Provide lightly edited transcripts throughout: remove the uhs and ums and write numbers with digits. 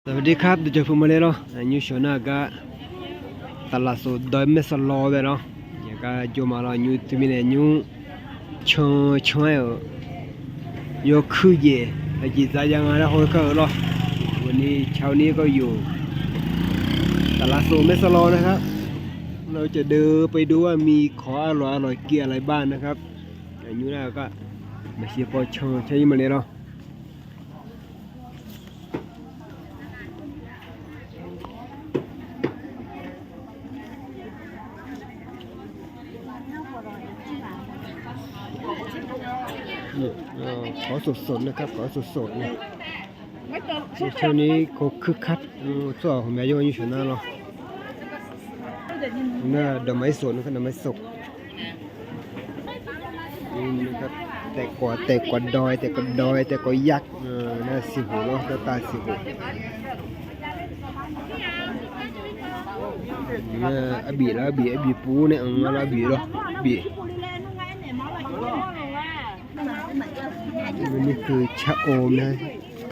สวัสดีครับเดี๋ยวจะพูดมาเลยเนาะยูชนะก็ตลาดสดดอยเมสลอเลยเนาะอย่างก็จูมาเรายูที่มีเนี่ยยูช่วยยูคือเย่ไอ้จีจ่ายังไงนะโหก็เนาะวันนี้เช้านี้ก็อยู่ตลาดสดเมสลอนะครับเราจะเดินไปดูว่ามีของอร่อยเกี่ยอะไรบ้างนะครับยูน่าก็มาเชียร์พอใช้มาเลยเนาะขอสดๆนะครับขอสดๆนะช่วงนี้เขาคึกคักส่วนของแม่ยงอยู่ชนะเนาะน่าดอกไม้สดนะครับดอกไม้สดนี่นะครับแต่กว่าดอยแต่ก็ยักษ์น่าสิหัวเนาะตาสิหัวน่าอบีแล้วอบีปูเนี่ยแล้วอบีเนาะบีนี่คือชะอมนะ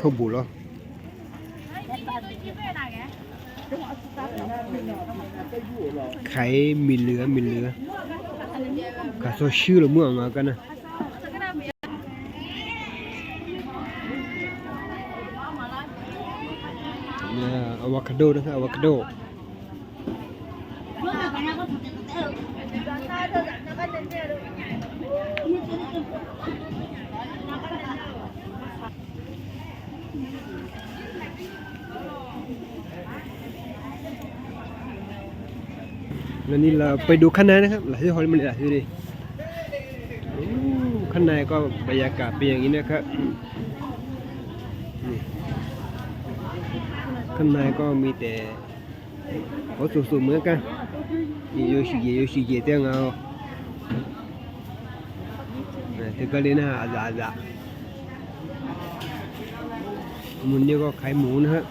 ข้าวบุหรี่ไข่มีเหลือข้าโซชื่อหรือเมืองมากันนะเนี่ยอะโวคาโดนะครับอะโวคาโดแล้วนี่เราไปดูข้างในนะครับหลายที่ฮอลลีวูดหลายที่ดิข้างในก็บรรยากาศเป็นอย่างนี้นะครับนี่ข้างในก็มีแต่เขาสูงๆเหมือนกันนี่โยชิเกะเตี้ยงเอาแต่ก็เลยนะอาจามุนนี่ก็ขายหมูนะฮะ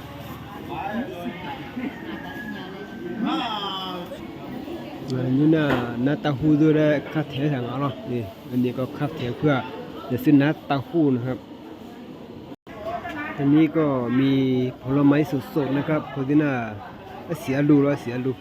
นี่น่ะนัตตาหูด้วยคัดแถวทางเอาเนาะนี่อันนี้ก็คัดแถวเพื่อจะซื้อนัตตาหูนะครับอันนี้ก็มีผลไม้สดๆนะครับพอดีน่ะเสียดู